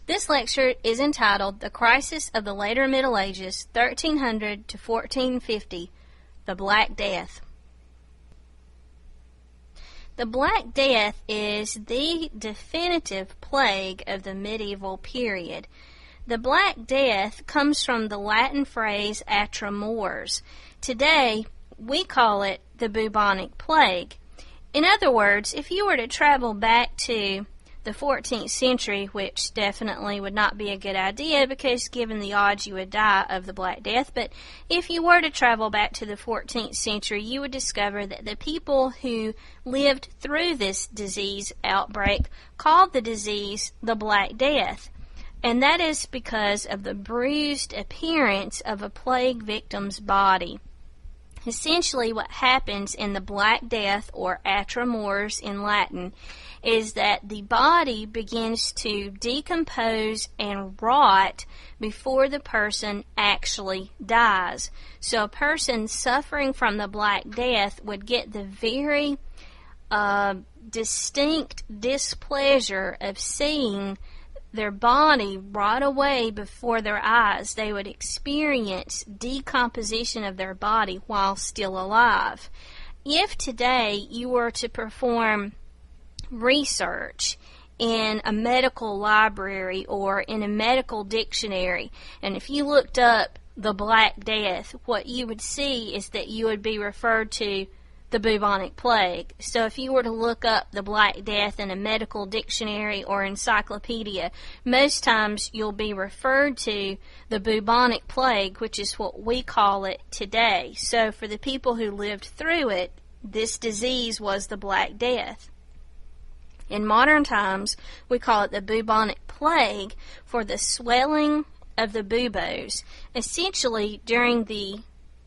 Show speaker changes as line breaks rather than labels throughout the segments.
This lecture is entitled The Crisis of the Later Middle Ages, 1300 to 1450, the Black Death. The Black Death is the definitive plague of the medieval period. The Black Death comes from the Latin phrase atra mors. Today, we call it the bubonic plague. In other words, if you were to travel back to the 14th century, which definitely would not be a good idea because given the odds you would die of the Black Death, but if you were to travel back to the 14th century, you would discover that the people who lived through this disease outbreak called the disease the Black Death. And that is because of the bruised appearance of a plague victim's body. Essentially, what happens in the Black Death, or atra mors in Latin, is that the body begins to decompose and rot before the person actually dies. So a person suffering from the Black Death would get the very distinct displeasure of seeing their body rot away before their eyes. They would experience decomposition of their body while still alive. If today you were to perform research in a medical library or in a medical dictionary, and if you looked up the Black Death, what you would see is that you would be referred to the bubonic plague. So if you were to look up the Black Death in a medical dictionary or encyclopedia, most times you'll be referred to the bubonic plague, which is what we call it today. So for the people who lived through it, this disease was the Black Death. In modern times, we call it the bubonic plague for the swelling of the buboes. Essentially, during the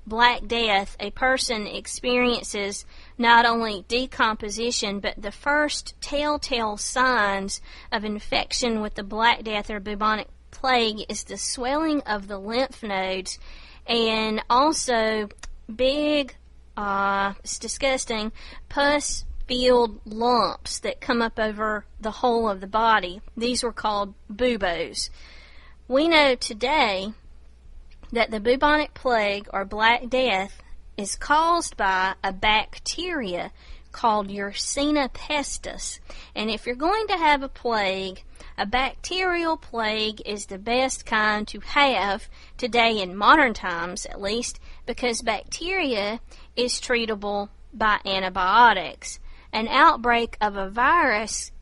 Black Death, a person experiences not only decomposition, but the first telltale signs of infection with the Black Death or bubonic plague is the swelling of the lymph nodes and also big, it's disgusting, pus-filled lumps that come up over the whole of the body. These were called buboes. We know today that the bubonic plague or Black Death is caused by a bacteria called Yersinia pestis. And if you're going to have a plague, a bacterial plague is the best kind to have today in modern times, at least, because bacteria is treatable by antibiotics. An outbreak of a virus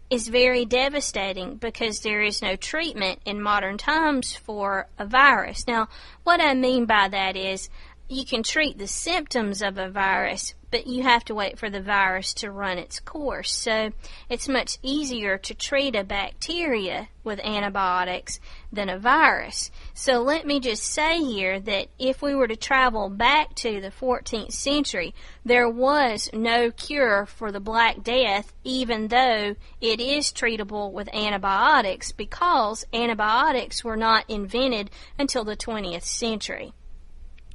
is very devastating because there is no treatment in modern times for a virus. Now, what I mean by that is you can treat the symptoms of a virus, but you have to wait for the virus to run its course. So it's much easier to treat a bacteria with antibiotics than a virus. So let me just say here that if we were to travel back to the 14th century, there was no cure for the Black Death, even though it is treatable with antibiotics, because antibiotics were not invented until the 20th century.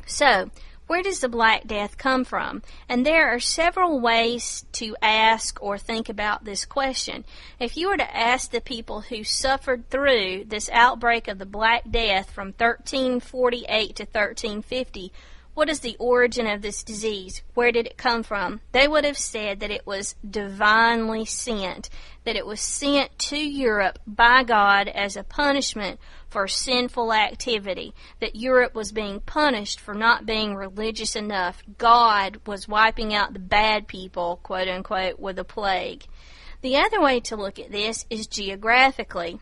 So, where does the Black Death come from? And there are several ways to ask or think about this question. If you were to ask the people who suffered through this outbreak of the Black Death from 1348 to 1350, what is the origin of this disease? Where did it come from? They would have said that it was divinely sent, that it was sent to Europe by God as a punishment for sinful activity, that Europe was being punished for not being religious enough. God was wiping out the bad people, quote unquote, with a plague. The other way to look at this is geographically.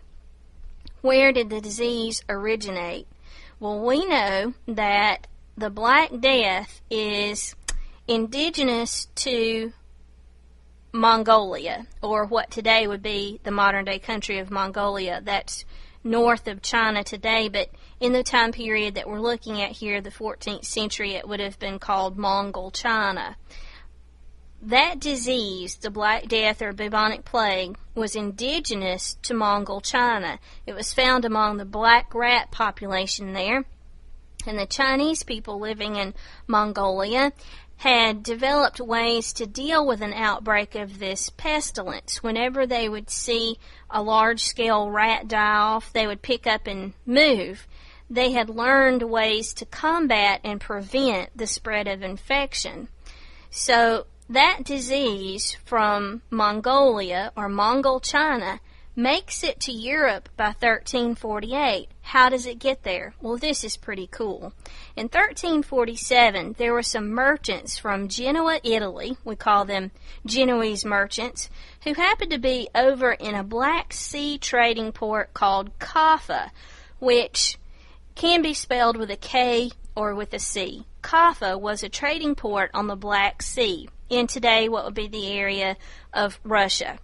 Where did the disease originate? Well, we know that the Black Death is indigenous to Mongolia, or what today would be the modern-day country of Mongolia. That's north of China today, but in the time period that we're looking at here, the 14th century, it would have been called Mongol China. That disease, the Black Death or bubonic plague, was indigenous to Mongol China. It was found among the black rat population there, and the Chinese people living in Mongolia had developed ways to deal with an outbreak of this pestilence. Whenever they would see a large-scale rat die off, they would pick up and move. They had learned ways to combat and prevent the spread of infection. So that disease from Mongolia, or Mongol China, makes it to Europe by 1348. How does it get there? Well, this is pretty cool. In 1347, there were some merchants from Genoa, Italy, we call them Genoese merchants, who happened to be over in a Black Sea trading port called Kaffa, which can be spelled with a K or with a C. Kaffa was a trading port on the Black Sea, in today what would be the area of Russia.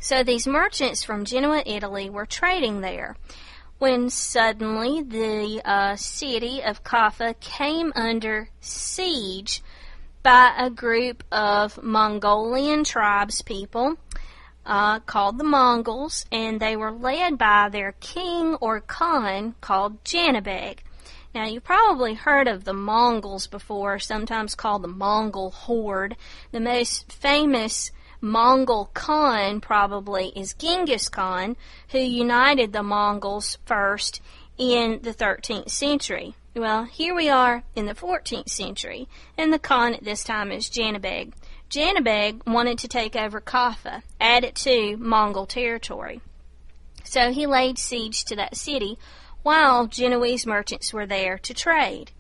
So these merchants from Genoa, Italy, were trading there when suddenly the city of Kaffa came under siege by a group of Mongolian tribespeople called the Mongols, and they were led by their king or Khan called Janibeg. Now, you've probably heard of the Mongols before, sometimes called the Mongol Horde. The most famous Mongol Khan probably is Genghis Khan, who united the Mongols first in the 13th century. Well, here we are in the 14th century, and the Khan at this time is Janibeg. Janibeg wanted to take over Kaffa, add it to Mongol territory. So he laid siege to that city while Genoese merchants were there to trade.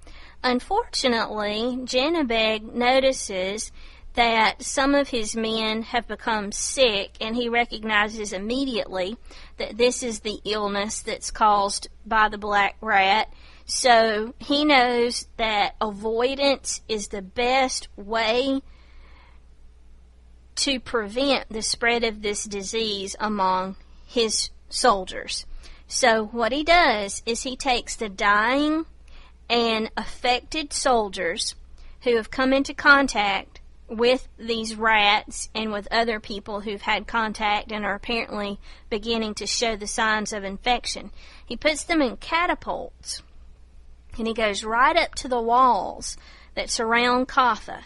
Unfortunately, Janibeg notices that some of his men have become sick, and he recognizes immediately that this is the illness that's caused by the black rat. So he knows that avoidance is the best way to prevent the spread of this disease among his soldiers. So what he does is he takes the dying and affected soldiers who have come into contact with these rats and with other people who've had contact and are apparently beginning to show the signs of infection. He puts them in catapults, and he goes right up to the walls that surround Kaffa,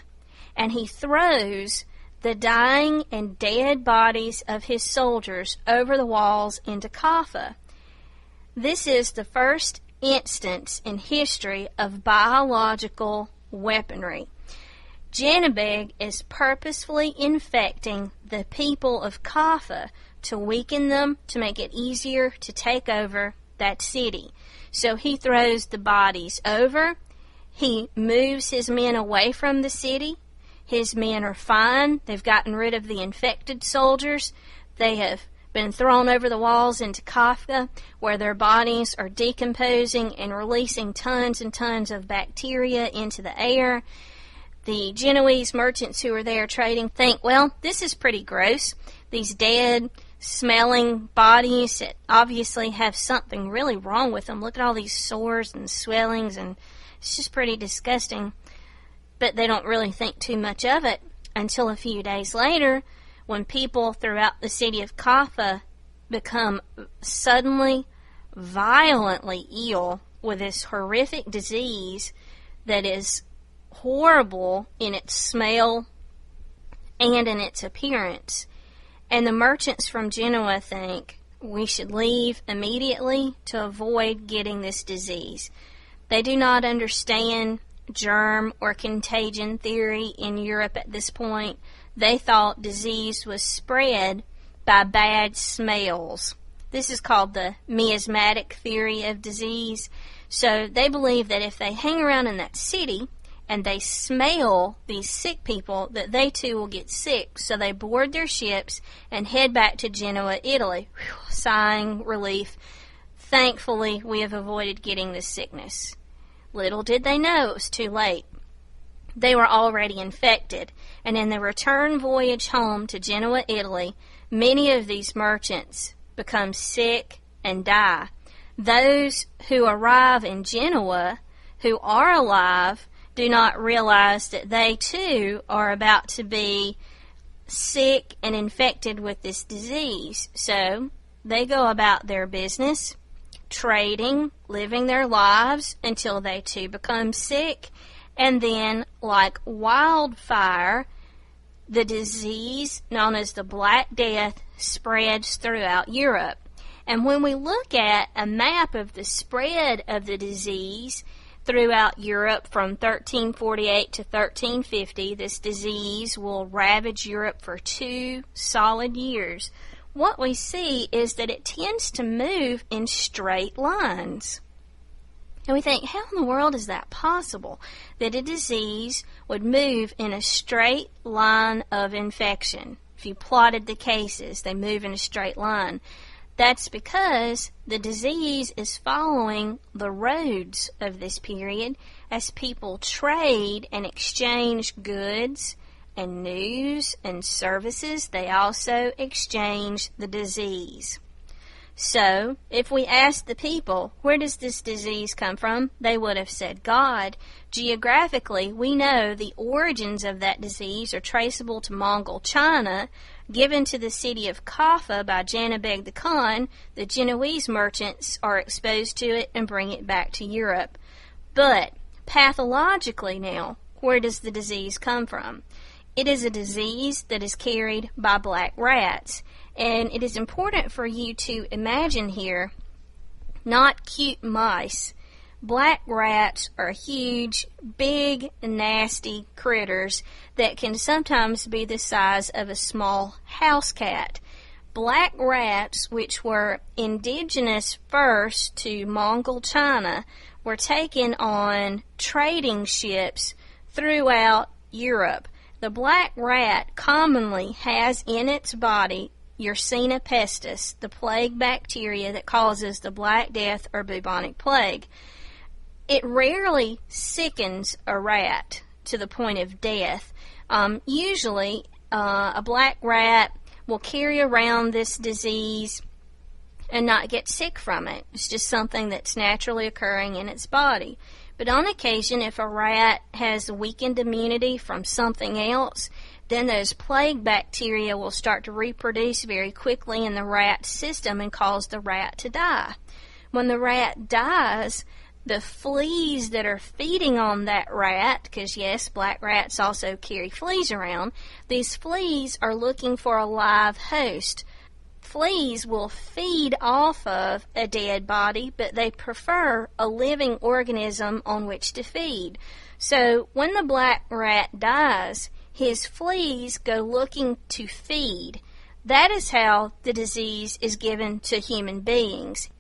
and he throws the dying and dead bodies of his soldiers over the walls into Kaffa. This is the first instance in history of biological weaponry. Janibeg is purposefully infecting the people of Kaffa to weaken them, to make it easier to take over that city. So he throws the bodies over, he moves his men away from the city. His men are fine, they've gotten rid of the infected soldiers, they have been thrown over the walls into Kaffa, where their bodies are decomposing and releasing tons and tons of bacteria into the air. The Genoese merchants who are there trading think, well, this is pretty gross. These dead, smelling bodies that obviously have something really wrong with them. Look at all these sores and swellings, and it's just pretty disgusting. But they don't really think too much of it until a few days later, when people throughout the city of Kaffa become suddenly violently ill with this horrific disease that is horrible in its smell and in its appearance. And the merchants from Genoa think we should leave immediately to avoid getting this disease. They do not understand germ or contagion theory in Europe at this point. They thought disease was spread by bad smells. This is called the miasmatic theory of disease. So they believe that if they hang around in that city and they smell these sick people, that they too will get sick. So they board their ships and head back to Genoa, Italy. Whew, sighing relief. Thankfully, we have avoided getting this sickness. Little did they know it was too late. They were already infected, and in the return voyage home to Genoa, Italy, many of these merchants become sick and die. Those who arrive in Genoa, who are alive, do not realize that they too are about to be sick and infected with this disease. So they go about their business, trading, living their lives until they too become sick, And then, like wildfire, the disease known as the Black Death spreads throughout Europe. And when we look at a map of the spread of the disease throughout Europe from 1348 to 1350, this disease will ravage Europe for 2 solid years. What we see is that it tends to move in straight lines. And we think, how in the world is that possible? That a disease would move in a straight line of infection. If you plotted the cases, they move in a straight line. That's because the disease is following the roads of this period as people trade and exchange goods and news and services. They also exchange the disease. So, if we asked the people, where does this disease come from? They would have said God. Geographically, we know the origins of that disease are traceable to Mongol China, given to the city of Kaffa by Janibeg the Khan. The Genoese merchants are exposed to it and bring it back to Europe. But, pathologically now, where does the disease come from? It is a disease that is carried by black rats. And it is important for you to imagine here, not cute mice. Black rats are huge, big, nasty critters that can sometimes be the size of a small house cat. Black rats, which were indigenous first to Mongol China, were taken on trading ships throughout Europe. The black rat commonly has in its body Yersinia pestis, the plague bacteria that causes the Black Death or bubonic plague. It rarely sickens a rat to the point of death. Usually, a black rat will carry around this disease and not get sick from it. It's just something that's naturally occurring in its body. But on occasion, if a rat has weakened immunity from something else, then those plague bacteria will start to reproduce very quickly in the rat's system and cause the rat to die. When the rat dies, the fleas that are feeding on that rat, because yes, black rats also carry fleas around, these fleas are looking for a live host. Fleas will feed off of a dead body, but they prefer a living organism on which to feed. So when the black rat dies, his fleas go looking to feed. That is how the disease is given to human beings.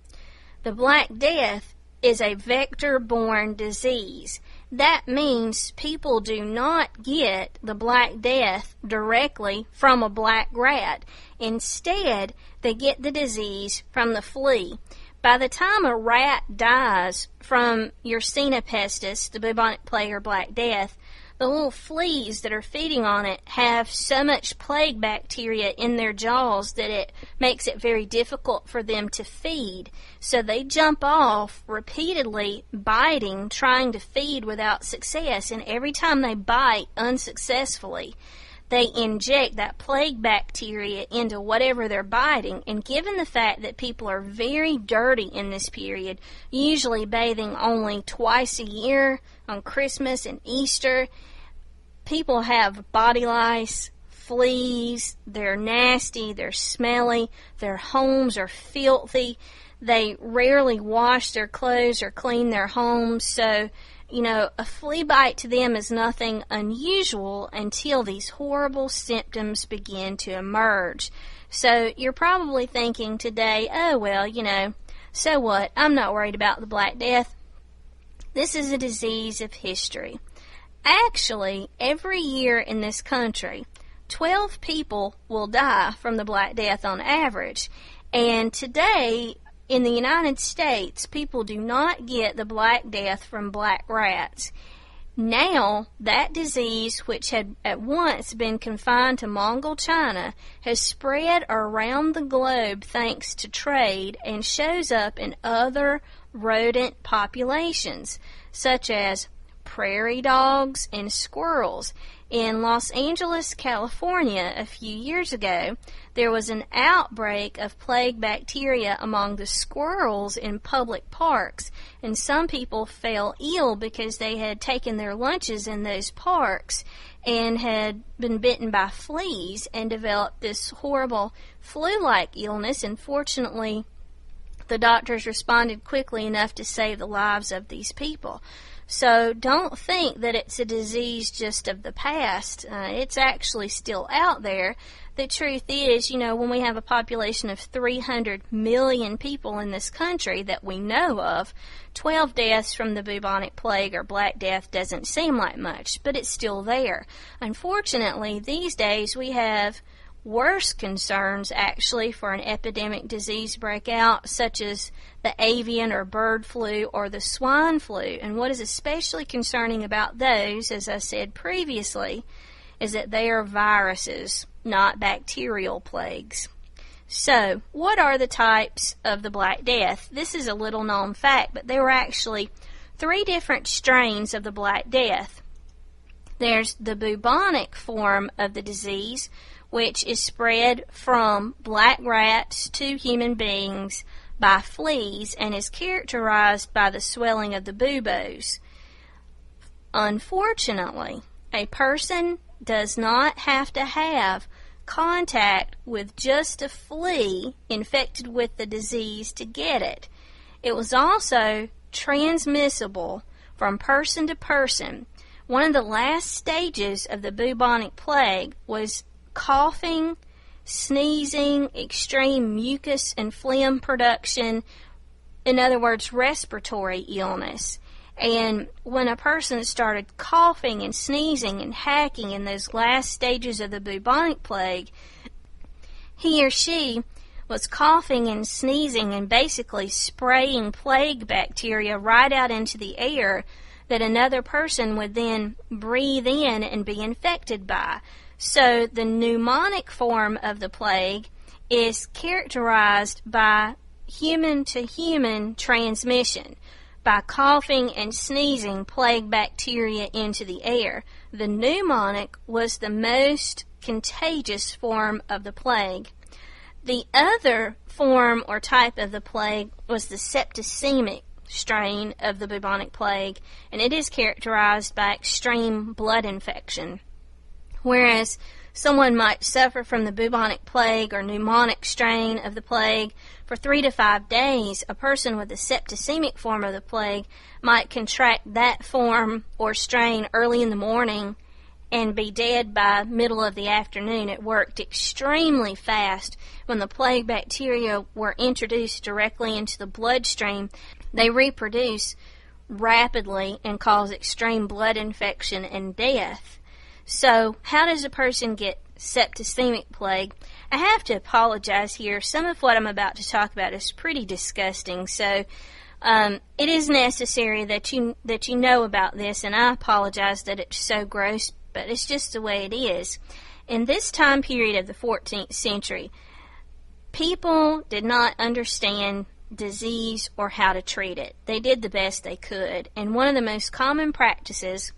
The Black Death is a vector-borne disease. That means people do not get the Black Death directly from a black rat. Instead, they get the disease from the flea. By the time a rat dies from Yersinia pestis, the bubonic plague or Black Death, the little fleas that are feeding on it have so much plague bacteria in their jaws that it makes it very difficult for them to feed. So they jump off repeatedly, biting, trying to feed without success. And every time they bite unsuccessfully, they inject that plague bacteria into whatever they're biting. And given the fact that people are very dirty in this period, usually bathing only twice a year on Christmas and Easter, people have body lice, fleas, they're nasty, they're smelly, their homes are filthy, they rarely wash their clothes or clean their homes, so a flea bite to them is nothing unusual until these horrible symptoms begin to emerge. So you're probably thinking today, oh well, so what? I'm not worried about the Black Death. This is a disease of history. Actually, every year in this country, 12 people will die from the Black Death on average. And today, in the United States, people do not get the Black Death from black rats. Now, that disease, which had at once been confined to Mongol China, has spread around the globe thanks to trade and shows up in other rodent populations, such as prairie dogs and squirrels. In Los Angeles, California, a few years ago, there was an outbreak of plague bacteria among the squirrels in public parks, and some people fell ill because they had taken their lunches in those parks and had been bitten by fleas and developed this horrible flu-like illness. And fortunately, the doctors responded quickly enough to save the lives of these people. So don't think that it's a disease just of the past. It's actually still out there. The truth is, when we have a population of 300 million people in this country that we know of, 12 deaths from the bubonic plague or Black Death doesn't seem like much, but it's still there. Unfortunately, these days we have worse concerns actually for an epidemic disease breakout, such as the avian or bird flu or the swine flu. And what is especially concerning about those, as I said previously, is that they are viruses, not bacterial plagues. So, what are the types of the Black Death? This is a little known fact, but there were actually 3 different strains of the Black Death. There's the bubonic form of the disease, which is spread from black rats to human beings by fleas and is characterized by the swelling of the buboes. Unfortunately, a person does not have to have contact with just a flea infected with the disease to get it. It was also transmissible from person to person. One of the last stages of the bubonic plague was coughing, sneezing, extreme mucus and phlegm production, in other words, respiratory illness. And when a person started coughing and sneezing and hacking in those last stages of the bubonic plague, he or she was coughing and sneezing and basically spraying plague bacteria right out into the air that another person would then breathe in and be infected by. So the pneumonic form of the plague is characterized by human-to-human transmission, by coughing and sneezing plague bacteria into the air. The pneumonic was the most contagious form of the plague. The other form or type of the plague was the septicemic strain of the bubonic plague, and it is characterized by extreme blood infection. Whereas someone might suffer from the bubonic plague or pneumonic strain of the plague for 3 to 5 days, a person with the septicemic form of the plague might contract that form or strain early in the morning and be dead by middle of the afternoon. It worked extremely fast. When the plague bacteria were introduced directly into the bloodstream, they reproduce rapidly and cause extreme blood infection and death. So, how does a person get septicemic plague? I have to apologize here. Some of what I'm about to talk about is pretty disgusting, so it is necessary that you know about this, and I apologize that it's so gross, but it's just the way it is. In this time period of the 14th century, people did not understand disease or how to treat it. They did the best they could, and one of the most common practices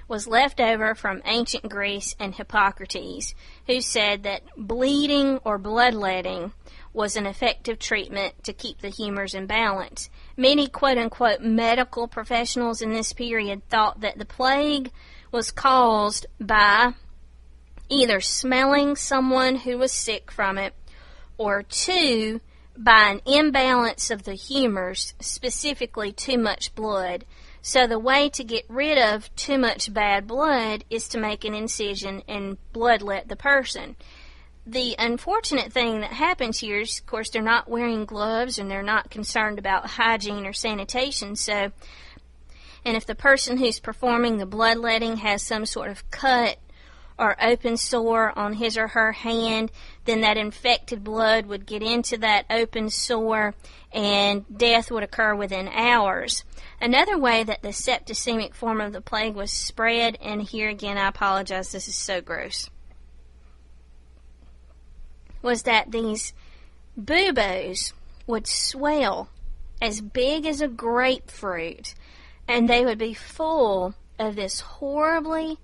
was left over from ancient Greece and Hippocrates, who said that bleeding or bloodletting was an effective treatment to keep the humors in balance. Many quote-unquote medical professionals in this period thought that the plague was caused by either smelling someone who was sick from it, or 2, by an imbalance of the humors, specifically too much blood. So the way to get rid of too much bad blood is to make an incision and bloodlet the person. The unfortunate thing that happens here is, of course, they're not wearing gloves and they're not concerned about hygiene or sanitation. And if the person who's performing the bloodletting has some sort of cut or open sore on his or her hand, then that infected blood would get into that open sore and death would occur within hours. Another way that the septicemic form of the plague was spread, and here again I apologize, this is so gross, was that these buboes would swell as big as a grapefruit, and they would be full of this horribly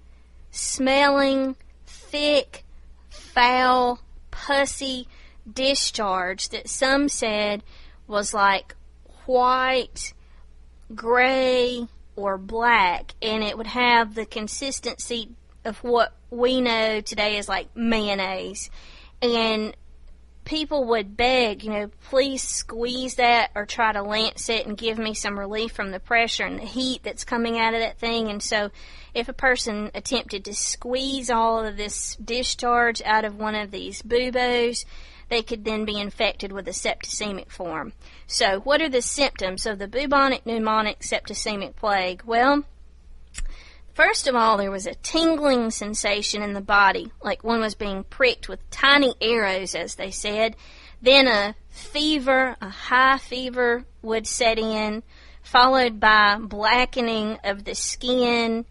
smelling, thick, foul, pussy discharge that some said was like white, gray, or black, and it would have the consistency of what we know today as like mayonnaise. And people would beg, please squeeze that or try to lance it and give me some relief from the pressure and the heat that's coming out of that thing. And so if a person attempted to squeeze all of this discharge out of one of these buboes, they could then be infected with a septicemic form. So what are the symptoms of the bubonic pneumonic septicemic plague? Well, first of all, there was a tingling sensation in the body, like one was being pricked with tiny arrows, as they said. Then a high fever would set in, followed by blackening of the skin.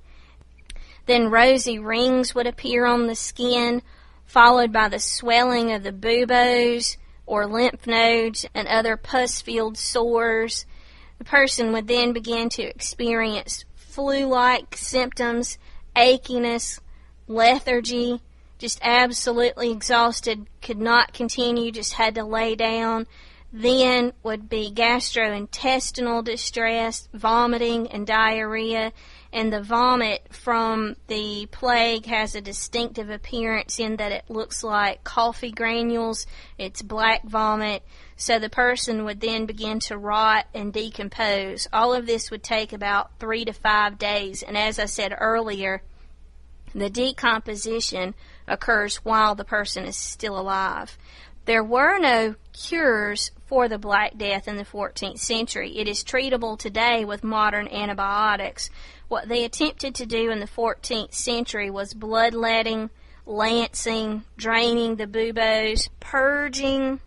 Then rosy rings would appear on the skin, followed by the swelling of the buboes or lymph nodes and other pus-filled sores. The person would then begin to experience flu-like symptoms, achiness, lethargy, just absolutely exhausted, could not continue, just had to lay down. Then would be gastrointestinal distress, vomiting, and diarrhea. And the vomit from the plague has a distinctive appearance in that it looks like coffee granules. It's black vomit. So the person would then begin to rot and decompose. All of this would take about 3 to 5 days. And as I said earlier, the decomposition occurs while the person is still alive. There were no cures for the Black Death in the 14th century. It is treatable today with modern antibiotics. What they attempted to do in the 14th century was bloodletting, lancing, draining the buboes, purging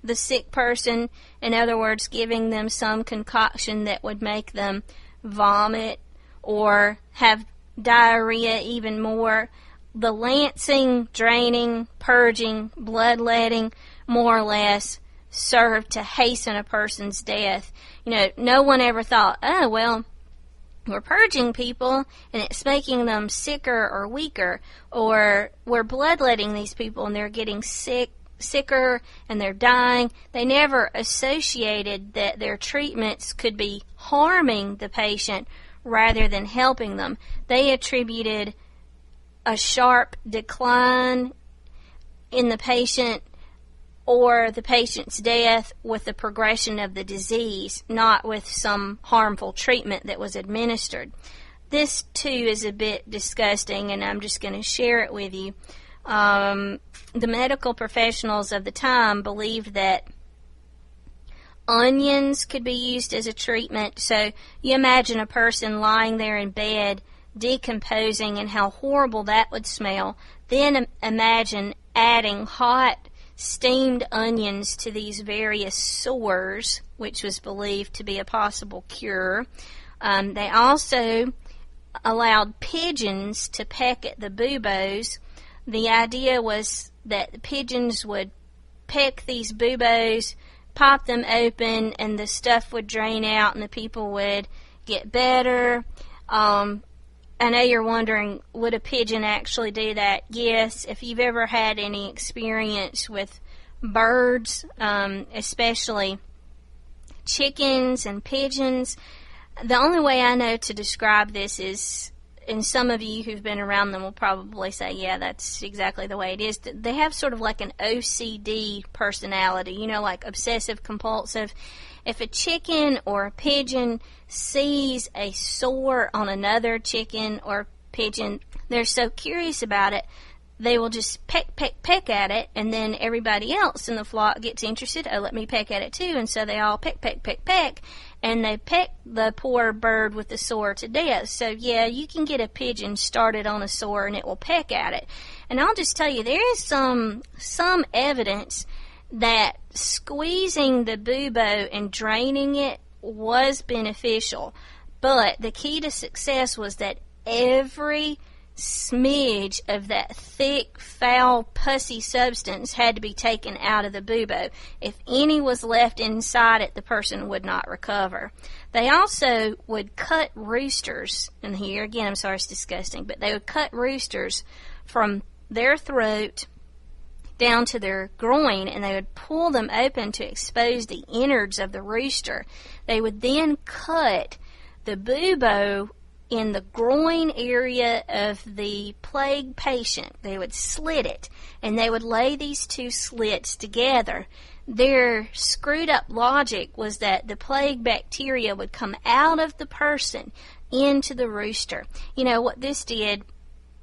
the sick person, in other words, giving them some concoction that would make them vomit or have diarrhea even more. The lancing, draining, purging, bloodletting, more or less, served to hasten a person's death. No one ever thought, oh, well, we're purging people and it's making them sicker or weaker, or we're bloodletting these people and they're getting sicker and they're dying. They never associated that their treatments could be harming the patient rather than helping them. They attributed a sharp decline in the patient or the patient's death with the progression of the disease, not with some harmful treatment that was administered. This, too, is a bit disgusting, and I'm just going to share it with you. The medical professionals of the time believed that onions could be used as a treatment. So you imagine a person lying there in bed decomposing and how horrible that would smell. Then imagine adding hot steamed onions to these various sores, which was believed to be a possible cure. They also allowed pigeons to peck at the buboes. The idea was that the pigeons would peck these buboes, pop them open, and the stuff would drain out and the people would get better. I know you're wondering, would a pigeon actually do that? Yes, if you've ever had any experience with birds, especially chickens and pigeons, the only way I know to describe this is, and some of you who've been around them will probably say, yeah, that's exactly the way it is. They have sort of like an OCD personality, like obsessive compulsive. If a chicken or a pigeon sees a sore on another chicken or pigeon, they're so curious about it, they will just peck at it, and then everybody else in the flock gets interested. Oh, let me peck at it too. And so they all peck, and they peck the poor bird with the sore to death. So yeah, you can get a pigeon started on a sore and it will peck at it. And I'll just tell you, there is some evidence that squeezing the bubo and draining it was beneficial. But the key to success was that every smidge of that thick, foul, pussy substance had to be taken out of the bubo. If any was left inside it, the person would not recover. They also would cut roosters, and here again, I'm sorry it's disgusting, but they would cut roosters from their throat down to their groin, and they would pull them open to expose the innards of the rooster. They would then cut the bubo in the groin area of the plague patient. They would slit it, and they would lay these two slits together. Their screwed up logic was that the plague bacteria would come out of the person into the rooster. You know, what this did,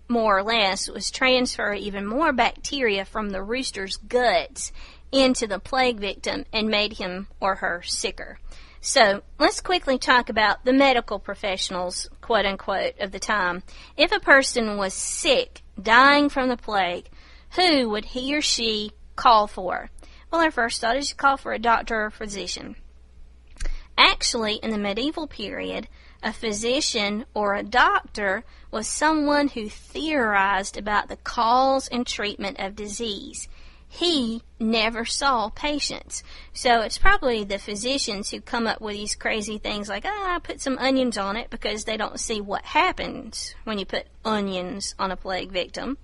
more or less, was transfer even more bacteria from the rooster's guts into the plague victim and made him or her sicker. So let's quickly talk about the medical professionals, quote unquote, of the time. If a person was sick, dying from the plague, who would he or she call for? Well, our first thought is to call for a doctor or physician. Actually, in the medieval period, a physician or a doctor was someone who theorized about the cause and treatment of disease. He never saw patients. So it's probably the physicians who come up with these crazy things like, put some onions on it, because they don't see what happens when you put onions on a plague victim.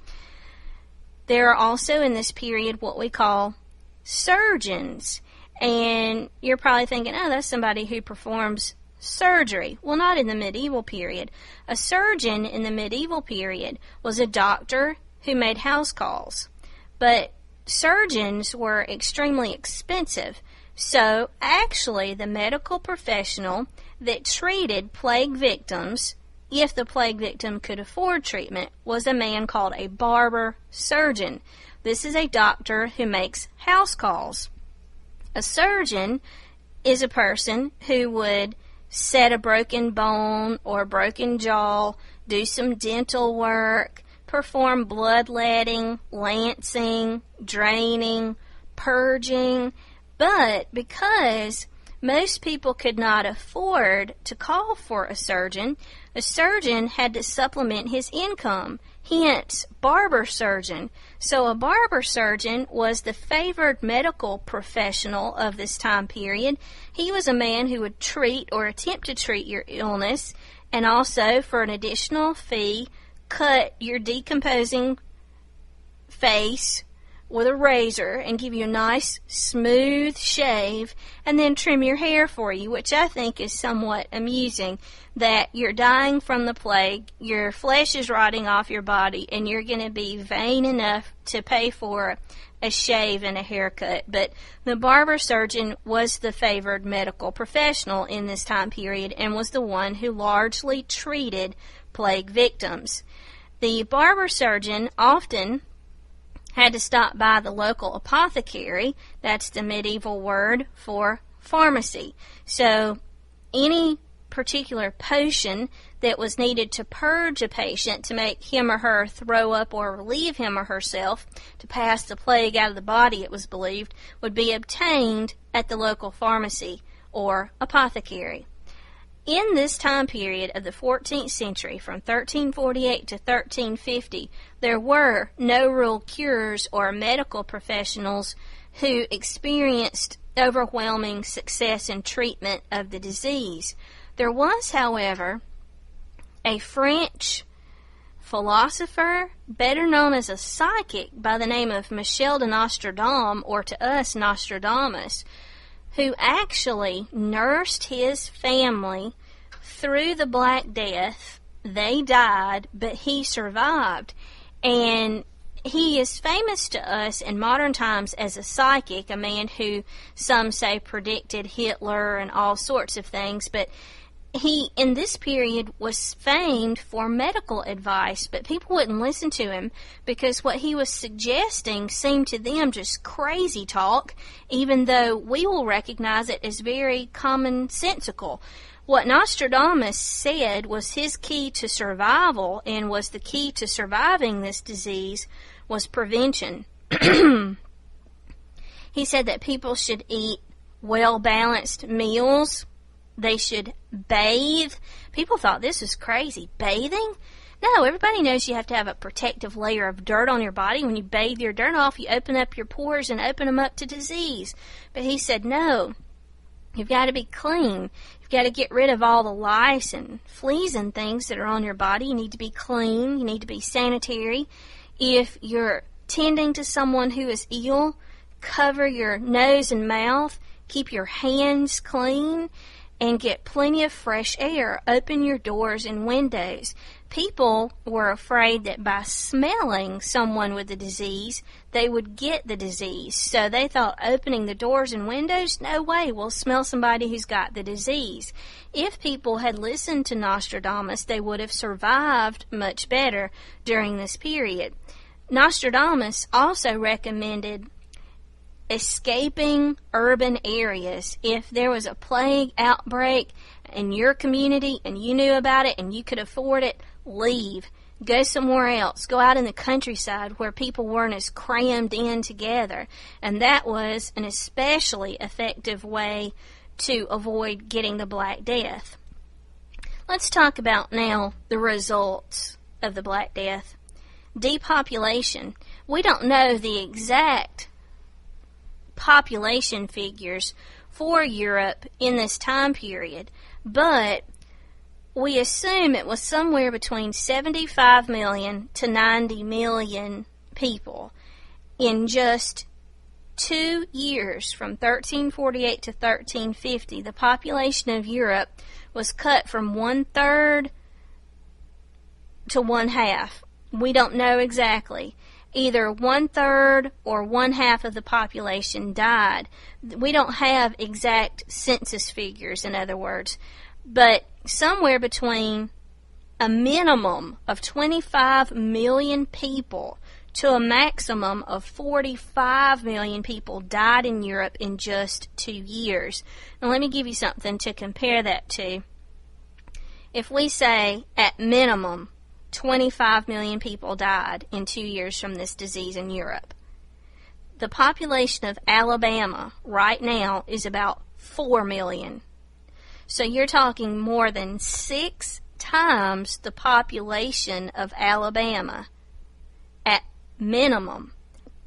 There are also in this period what we call surgeons. And you're probably thinking, that's somebody who performs surgery. Well, not in the medieval period. A surgeon in the medieval period was a doctor who made house calls. But surgeons were extremely expensive, so actually the medical professional that treated plague victims, if the plague victim could afford treatment, was a man called a barber surgeon. This is a doctor who makes house calls. A surgeon is a person who would set a broken bone or a broken jaw, do some dental work, perform bloodletting, lancing, draining, purging. But because most people could not afford to call for a surgeon had to supplement his income, hence barber surgeon. So a barber surgeon was the favored medical professional of this time period. He was a man who would treat or attempt to treat your illness, and also for an additional fee cut your decomposing face with a razor and give you a nice smooth shave, and then trim your hair for you, which I think is somewhat amusing, that you're dying from the plague, your flesh is rotting off your body, and you're going to be vain enough to pay for a shave and a haircut. But the barber surgeon was the favored medical professional in this time period and was the one who largely treated plague victims. The barber surgeon often had to stop by the local apothecary. That's the medieval word for pharmacy. So any particular potion that was needed to purge a patient, to make him or her throw up or relieve him or herself, to pass the plague out of the body, it was believed, would be obtained at the local pharmacy or apothecary. In this time period of the 14th century, from 1348 to 1350, there were no real cures or medical professionals who experienced overwhelming success in treatment of the disease. There was, however, a French philosopher, better known as a psychic, by the name of Michel de Nostradame, or to us, Nostradamus, who actually nursed his family through the Black Death. They died, but he survived. And he is famous to us in modern times as a psychic, a man who some say predicted Hitler and all sorts of things. But he, in this period, was famed for medical advice, but people wouldn't listen to him because what he was suggesting seemed to them just crazy talk, even though we will recognize it as very commonsensical. What Nostradamus said was his key to survival, and was the key to surviving this disease, was prevention. He said that people should eat well-balanced meals. They should bathe. People thought this was crazy. Bathing? No, everybody knows you have to have a protective layer of dirt on your body. When you bathe your dirt off, you open up your pores and open them up to disease. But he said, no, you've got to be clean. You've got to get rid of all the lice and fleas and things that are on your body. You need to be clean. You need to be sanitary. If you're tending to someone who is ill, cover your nose and mouth. Keep your hands clean and get plenty of fresh air. Open your doors and windows. People were afraid that by smelling someone with the disease, they would get the disease. So they thought opening the doors and windows, no way, we'll smell somebody who's got the disease. If people had listened to Nostradamus, they would have survived much better during this period. Nostradamus also recommended escaping urban areas. If there was a plague outbreak in your community and you knew about it and you could afford it, leave. Go somewhere else. Go out in the countryside where people weren't as crammed in together. And that was an especially effective way to avoid getting the Black Death. Let's talk about now the results of the Black Death. Depopulation. We don't know the exact population figures for Europe in this time period, but we assume it was somewhere between 75 million to 90 million people. In just 2 years, from 1348 to 1350, the population of Europe was cut from 1/3 to 1/2. We don't know exactly. Either 1/3 or 1/2 of the population died. We don't have exact census figures, in other words, but somewhere between a minimum of 25 million people to a maximum of 45 million people died in Europe in just 2 years. Now let me give you something to compare that to. If we say at minimum 25 million people died in 2 years from this disease in Europe, the population of Alabama right now is about 4 million. So you're talking more than 6 times the population of Alabama at minimum.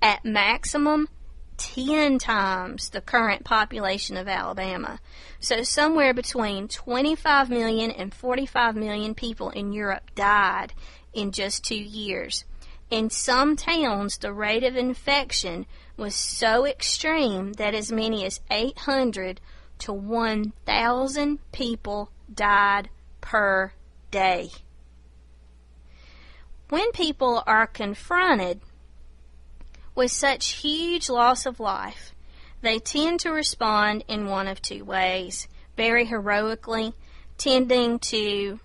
At maximum, 10 times the current population of Alabama. So somewhere between 25 million and 45 million people in Europe died in just 2 years. In some towns, the rate of infection was so extreme that as many as 800 to 1,000 people died per day. When people are confronted with such huge loss of life, they tend to respond in one of two ways. Very heroically, tending to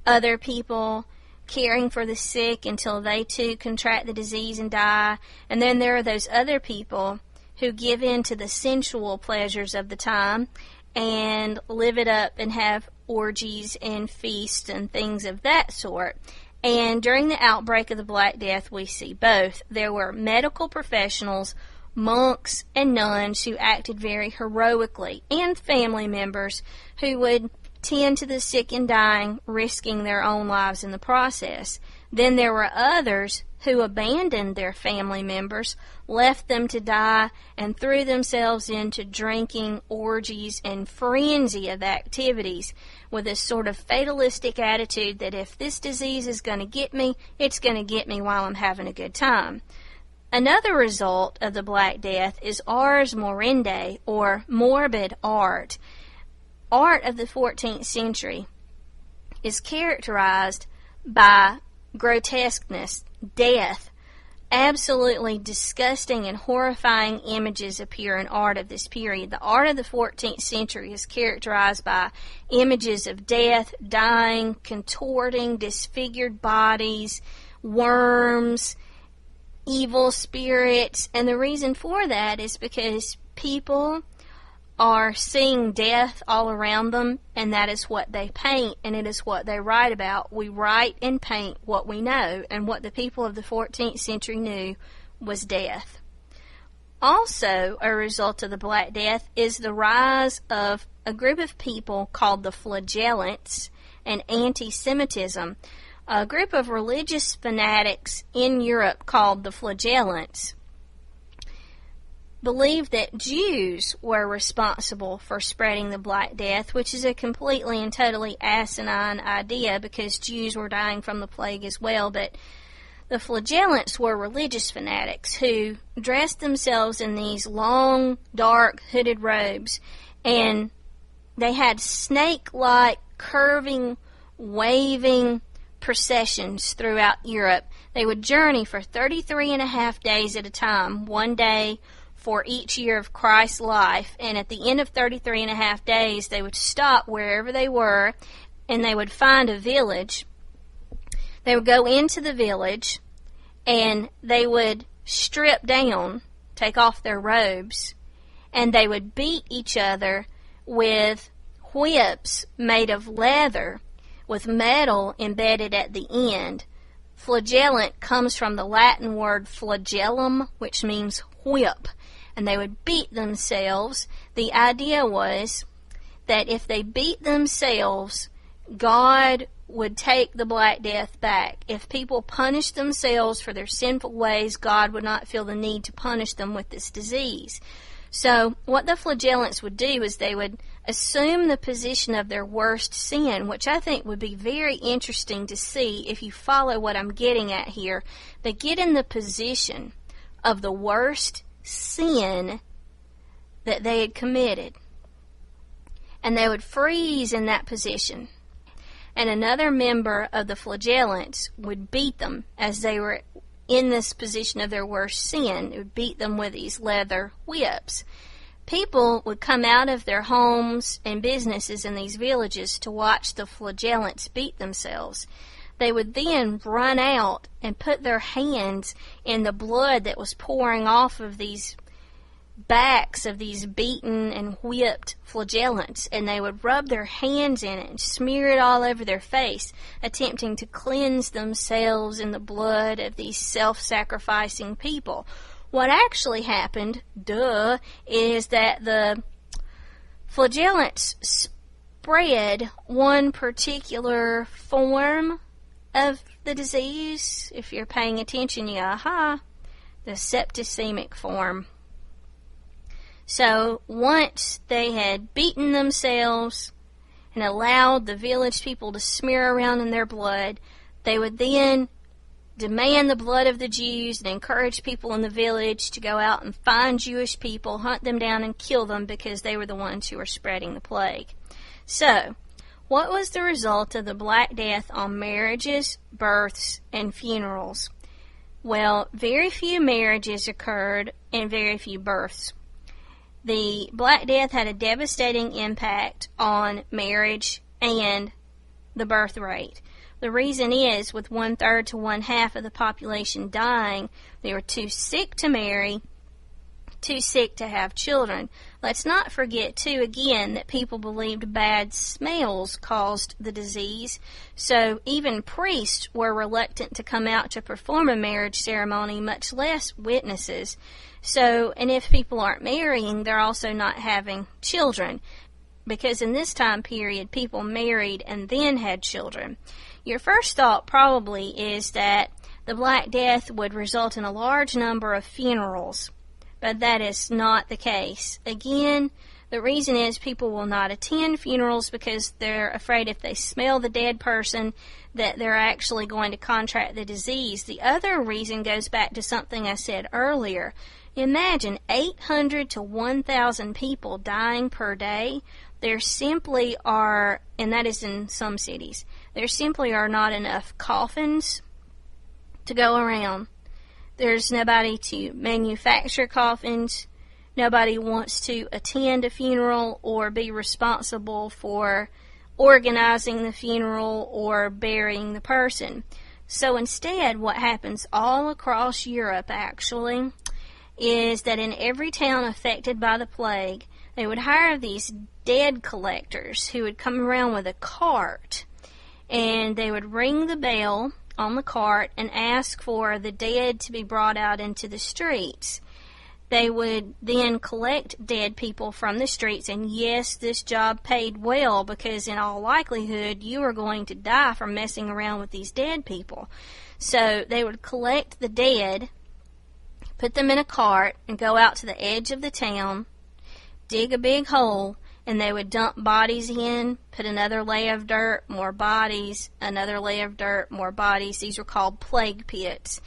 other people, caring for the sick until they too contract the disease and die. And then there are those other people who give in to the sensual pleasures of the time and live it up and have orgies and feasts and things of that sort. And during the outbreak of the Black Death, we see both. There were medical professionals, monks, and nuns who acted very heroically, and family members who would tend to the sick and dying, risking their own lives in the process. Then there were others who abandoned their family members, left them to die, and threw themselves into drinking, orgies, and frenzy of activities with a sort of fatalistic attitude that if this disease is going to get me, it's going to get me while I'm having a good time. Another result of the Black Death is ars moriendi, or morbid art. Art of the 14th century is characterized by grotesqueness, death. Absolutely disgusting and horrifying images appear in art of this period. The art of the 14th century is characterized by images of death, dying, contorting, disfigured bodies, worms, evil spirits. And the reason for that is because people are seeing death all around them, and that is what they paint, and it is what they write about. We write and paint what we know, and what the people of the 14th century knew was death. Also, a result of the Black Death is the rise of a group of people called the Flagellants and anti-Semitism. A group of religious fanatics in Europe called the Flagellants believed that Jews were responsible for spreading the Black Death, which is a completely and totally asinine idea because Jews were dying from the plague as well. But the Flagellants were religious fanatics who dressed themselves in these long, dark, hooded robes, and they had snake-like, curving, waving processions throughout Europe. They would journey for 33 and a half days at a time, one day for each year of Christ's life, and at the end of 33 and a half days, they would stop wherever they were, and they would find a village. They would go into the village, and they would strip down, take off their robes, and they would beat each other with whips made of leather with metal embedded at the end. Flagellant comes from the Latin word flagellum, which means whip, and they would beat themselves. The idea was that if they beat themselves, God would take the Black Death back. If people punished themselves for their sinful ways, God would not feel the need to punish them with this disease. So what the Flagellants would do is they would assume the position of their worst sin, which I think would be very interesting to see if you follow what I'm getting at here. They get in the position of the worst sin that they had committed, and they would freeze in that position, and another member of the Flagellants would beat them as they were in this position of their worst sin. It would beat them with these leather whips. People would come out of their homes and businesses in these villages to watch the Flagellants beat themselves. They would then run out and put their hands in the blood that was pouring off of these backs of these beaten and whipped Flagellants, and they would rub their hands in it and smear it all over their face, attempting to cleanse themselves in the blood of these self-sacrificing people. What actually happened, is that the Flagellants spread one particular form of the disease. If you're paying attention, the septicemic form. So once they had beaten themselves and allowed the village people to smear around in their blood, they would then demand the blood of the Jews and encourage people in the village to go out and find Jewish people, hunt them down, and kill them because they were the ones who were spreading the plague. So, what was the result of the Black Death on marriages, births, and funerals? Well, very few marriages occurred and very few births. The Black Death had a devastating impact on marriage and the birth rate. The reason is, with 1/3 to 1/2 of the population dying, they were too sick to marry, too sick to have children. Let's not forget, too, again, that people believed bad smells caused the disease, so even priests were reluctant to come out to perform a marriage ceremony, much less witnesses. So, and if people aren't marrying, they're also not having children, because in this time period, people married and then had children. Your first thought probably is that the Black Death would result in a large number of funerals, but that is not the case. Again, the reason is people will not attend funerals because they're afraid if they smell the dead person that they're actually going to contract the disease. The other reason goes back to something I said earlier. Imagine 800 to 1,000 people dying per day. There simply are, and that is in some cities, there simply are not enough coffins to go around. There's nobody to manufacture coffins. Nobody wants to attend a funeral or be responsible for organizing the funeral or burying the person. So instead, what happens all across Europe, actually, is that in every town affected by the plague, they would hire these dead collectors who would come around with a cart, and they would ring the bell on the cart and ask for the dead to be brought out into the streets. They would then collect dead people from the streets, and yes, this job paid well because in all likelihood you are going to die from messing around with these dead people. So they would collect the dead, put them in a cart, and go out to the edge of the town, dig a big hole, and they would dump bodies in, put another layer of dirt, more bodies, another layer of dirt, more bodies. These were called plague pits.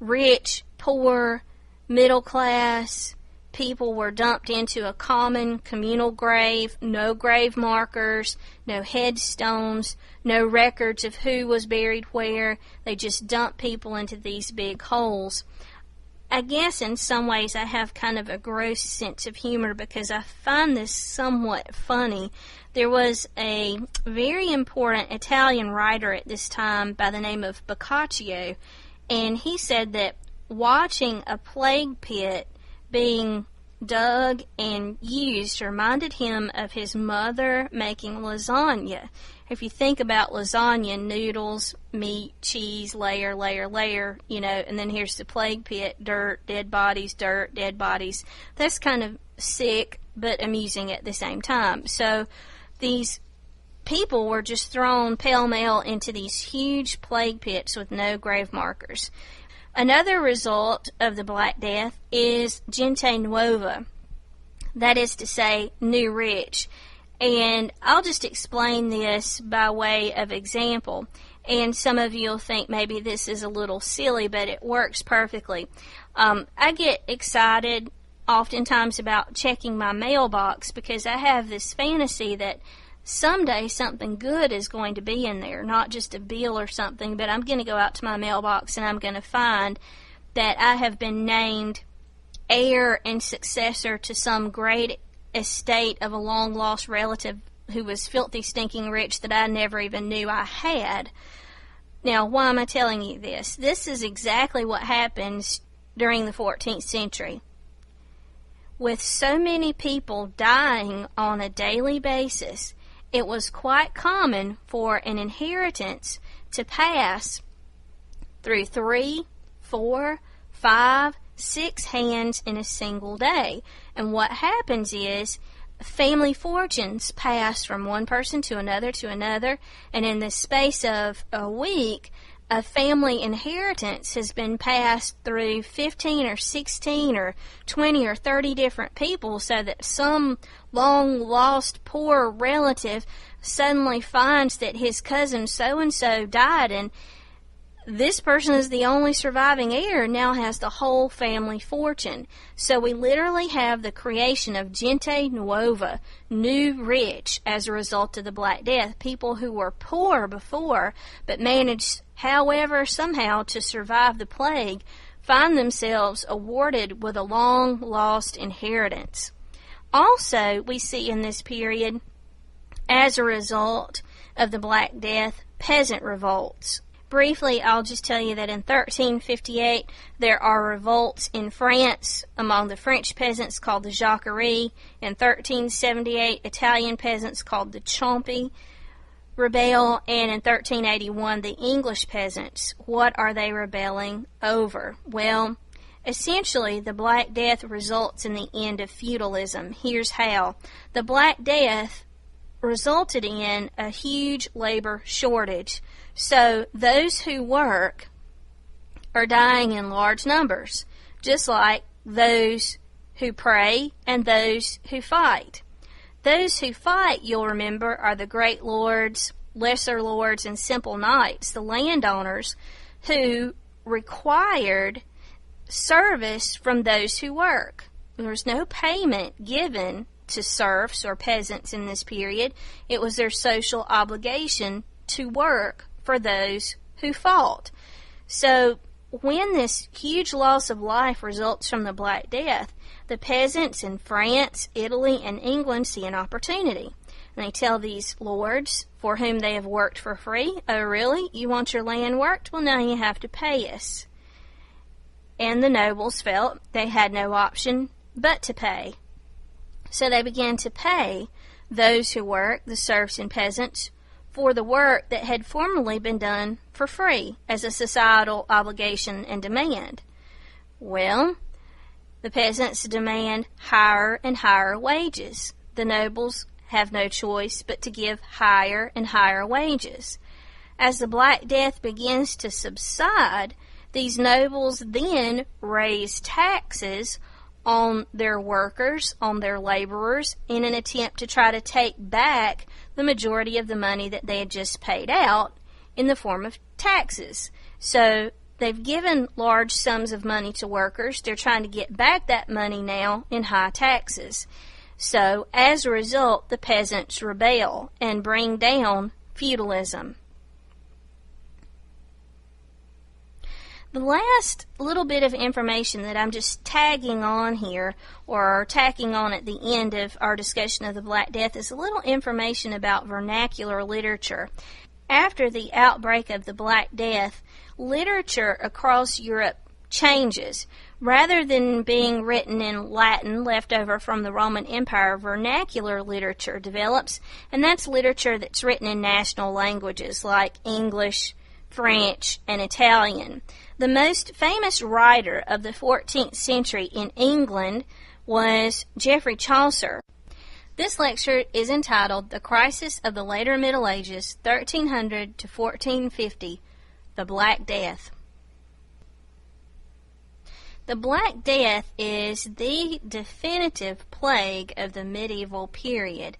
Rich, poor, middle class people were dumped into a common communal grave, no grave markers, no headstones, no records of who was buried where. They just dumped people into these big holes. I guess in some ways I have kind of a gross sense of humor because I find this somewhat funny. There was a very important Italian writer at this time by the name of Boccaccio, and he said that watching a plague pit being dug and used reminded him of his mother making lasagna. If you think about lasagna, noodles, meat, cheese, layer, layer, layer, and then here's the plague pit, dirt, dead bodies, dirt, dead bodies. That's kind of sick but amusing at the same time. So these people were just thrown pell-mell into these huge plague pits with no grave markers. Another result of the Black Death is gente nuova, that is to say, new rich. And I'll just explain this by way of example. And some of you will think maybe this is a little silly, but it works perfectly. I get excited oftentimes about checking my mailbox because I have this fantasy that someday something good is going to be in there, not just a bill or something, but I'm going to go out to my mailbox and I'm going to find that I have been named heir and successor to some great estate of a long-lost relative who was filthy, stinking rich that I never even knew I had. Now, why am I telling you this? This is exactly what happens during the 14th century. With so many people dying on a daily basis, it was quite common for an inheritance to pass through 3, 4, 5, 6 hands in a single day. And what happens is family fortunes pass from one person to another, and in the space of a week, a family inheritance has been passed through 15 or 16 or 20 or 30 different people, so that some long-lost poor relative suddenly finds that his cousin so-and-so died, and this person is the only surviving heir, now has the whole family fortune. So we literally have the creation of gente nuova, new rich, as a result of the Black Death. People who were poor before, but managed, however, somehow to survive the plague, find themselves awarded with a long-lost inheritance. Also, we see in this period, as a result of the Black Death, peasant revolts. Briefly, I'll just tell you that in 1358, there are revolts in France among the French peasants called the Jacquerie. In 1378, Italian peasants called the Ciompi rebel. And in 1381, the English peasants. What are they rebelling over? Well, essentially, the Black Death results in the end of feudalism. Here's how. The Black Death resulted in a huge labor shortage. So those who work are dying in large numbers, just like those who pray and those who fight. Those who fight, you'll remember, are the great lords, lesser lords, and simple knights, the landowners, who required service from those who work. There was no payment given to serfs or peasants in this period. It was their social obligation to work for those who fought. So when this huge loss of life results from the Black Death, the peasants in France, Italy, and England see an opportunity. And they tell these lords for whom they have worked for free, "Oh, really? You want your land worked? Well, now you have to pay us." And the nobles felt they had no option but to pay. So they began to pay those who worked, the serfs and peasants, for the work that had formerly been done for free as a societal obligation and demand. Well, The peasants demand higher and higher wages. The nobles have no choice but to give higher and higher wages. As the Black Death begins to subside, these nobles then raise taxes on their workers, on their laborers, in an attempt to try to take back the majority of the money that they had just paid out in the form of taxes. So they've given large sums of money to workers. They're trying to get back that money now in high taxes. So as a result, the peasants rebel and bring down feudalism. The last little bit of information that I'm just tagging on here, or tacking on at the end of our discussion of the Black Death, is a little information about vernacular literature. After the outbreak of the Black Death, literature across Europe changes. Rather than being written in Latin left over from the Roman Empire, vernacular literature develops, and that's literature that's written in national languages like English, French, and Italian. The most famous writer of the 14th century in England was Geoffrey Chaucer. This lecture is entitled The Crisis of the Later Middle Ages, 1300 to 1450, the Black Death. The Black Death is the definitive plague of the medieval period.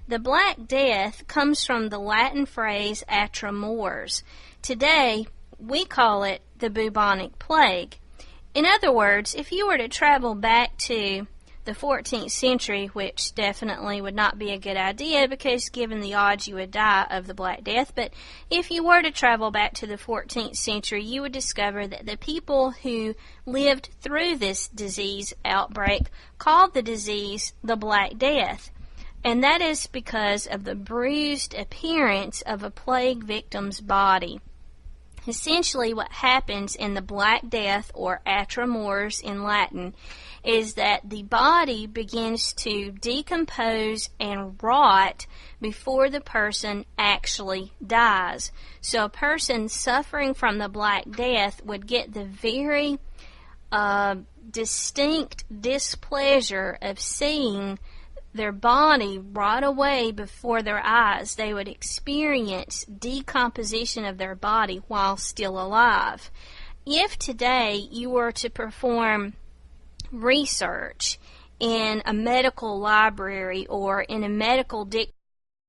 The Black Death comes from the Latin phrase atra mors. Today, we call it the bubonic plague. In other words, if you were to travel back to the 14th century, which definitely would not be a good idea because given the odds you would die of the Black Death, but if you were to travel back to the 14th century, you would discover that the people who lived through this disease outbreak called the disease the Black Death. And that is because of the bruised appearance of a plague victim's body. Essentially, what happens in the Black Death, or atra mors in Latin, is that the body begins to decompose and rot before the person actually dies. So a person suffering from the Black Death would get the very distinct displeasure of seeing their body rot away before their eyes. They would experience decomposition of their body while still alive. If today you were to perform research in a medical library or in a medical dictionary